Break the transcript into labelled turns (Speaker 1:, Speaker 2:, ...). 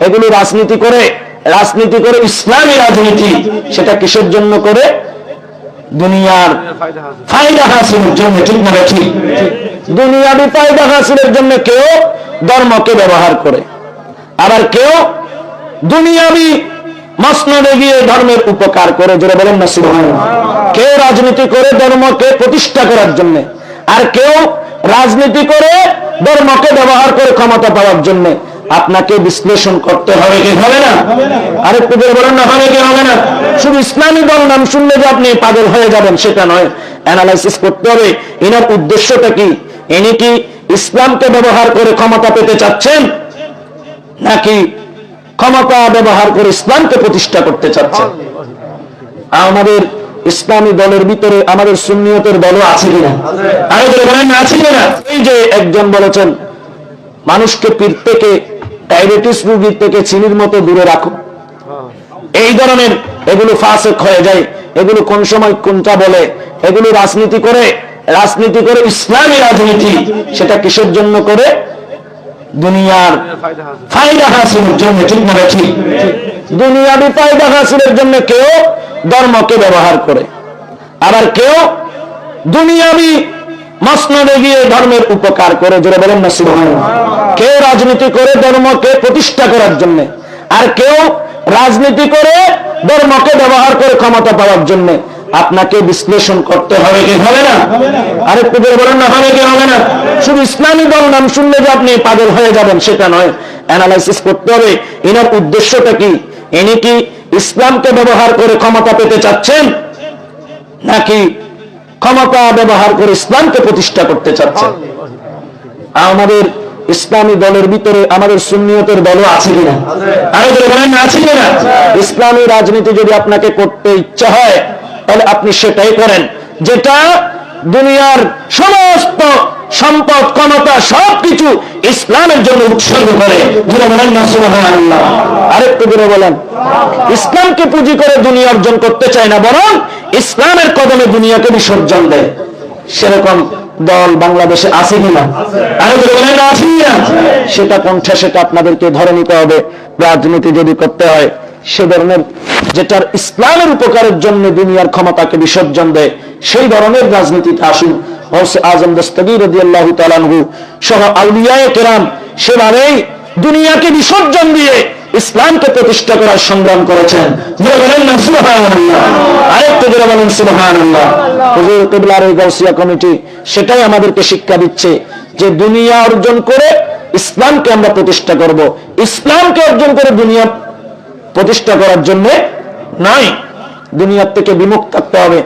Speaker 1: এগুলো রাজনীতি করে ইসলামী রাজনীতি, সেটা কিসের জন্য করে? দুনিয়ার ফায়দা হাসিলের জন্য। ঠিক না ঠিক? দুনিয়াবি ফায়দা হাসিলের জন্য কেউ ধর্মকে ব্যবহার করে, আবার কেউ দুনিয়াবি মসনদে গিয়ে ধর্মের উপকার করে। জোরে বলেন না সুবহানাল্লাহ। কেউ রাজনীতি করে ধর্মকে প্রতিষ্ঠা করার জন্য, আর কেউ রাজনীতি করে ধর্মকে ব্যবহার করে ক্ষমতা পাওয়ার জন্য। আপনাকে বিশ্লেষণ করতে হবে কি হবে না? আরেকটু জোরে বলেন না, হবে কি হবে না? শুধু ইসলামী দল নাম শুনলে যে আপনি পাগল হয়ে যাবেন সেটা নয়, অ্যানালাইসিস করতে হবে এনার উদ্দেশ্যটা কি। ইনি কি ইসলামকে ব্যবহার করে ক্ষমতা পেতে চাচ্ছেন, নাকি ক্ষমতা ব্যবহার করে ইসলামকে প্রতিষ্ঠা করতে চাচ্ছেন? আমাদের ইসলামী দলের ভিতরে আমাদের সুন্নিয়তের দলও আছে কিনা? আছে কিনা? এই যে একজন বলেছেন মানুষকে পীর থেকে, ডায়াবেটিস রোগীর থেকে চিনির মতো দূরে রাখো, এই ধরনের এগুলো ফাসেক হয়ে যায়। এগুলো কোন সময় কোনটা বলে? এগুলো রাজনীতি করে ইসলামী রাজনীতি, সেটা কিসের জন্য করে? দুনিয়ার ফায়দা হাসিলের জন্য। ঠিক না ঠিক? দুনিয়াবি ফায়দা হাসিলের জন্য কেউ ধর্মকে ব্যবহার করে, আবার কেউ দুনিয়াবি মসনদে গিয়ে ধর্মের উপকার করে। জোরে বলেন না সুবহানাল্লাহ। কেউ রাজনীতি করে ধর্মকে প্রতিষ্ঠা করার জন্য, আর কেউ রাজনীতি করে ধর্মকে ব্যবহার করে ক্ষমতা পাওয়ার জন্য। আপনাকে বিশ্লেষণ করতে হবে কি হবে না? আরেকটু জোরে বলেন না, হবে কি হবে না? শুধু ইসলামী দল নাম শুনলে যে আপনি পাগল হয়ে যাবেন সেটা নয়, অ্যানালাইসিস করতে হবে এনার উদ্দেশ্যটা কি। ইনি কি ইসলামকে ব্যবহার করে ক্ষমতা পেতে চাচ্ছেন, নাকি ক্ষমতা ব্যবহার করে ইসলামকে প্রতিষ্ঠা করতে চাচ্ছেন? আমাদের ইসলামী দলের ভিতরে আমাদের সুন্নিয়তের দলও আছে কিনা? আছে কিনা? ইসলামী রাজনীতি যদি আপনাকে করতে ইচ্ছা হয় তাহলে আপনি সেটাই করেন, যেটা দুনিয়ার সমস্ত সম্পদ ক্ষমতা সবকিছু ইসলামের জন্য উৎসর্গ করে। আরেকটু জোরে বলেন। ইসলামকে পুঁজি করে দুনিয়া অর্জন করতে চায় না, বরং ইসলামের কদমে দুনিয়াকে বিসর্জন দেয়। সেরকম দল বাংলাদেশে আছে কিনা? সেটা কোনটা সেটা আপনাদেরকে ধরে নিতে হবে। রাজনীতি যদি করতে হয় সে ধরনের যেটার ইসলামের উপকারের জন্য দুনিয়ার ক্ষমতাকে বিসর্জন দেয়, সেই ধরনের রাজনীতিতে আসুন। গৌসে আজম দস্তগীর রাদিয়াল্লাহু তাআলা আনহু সহ আউলিয়ায়ে কেরাম সেভাবেই দুনিয়াকে বিসর্জন দিয়ে ইসলামকে প্রতিষ্ঠা করার সংগ্রাম করেছেন। আরেকটু জোরে বলেন সুবহানাল্লাহ। হুজুর কিবলার এই গাউসিয়া কমিটি সেটাই আমাদেরকে শিক্ষা দিচ্ছে যে দুনিয়া অর্জন করে ইসলামকে আমরা প্রতিষ্ঠা করব। ইসলামকে অর্জন করে দুনিয়া প্রতিষ্ঠা করার জন্য নয়, দুনিয়ার থেকে বিমুখ থাকতে হবে।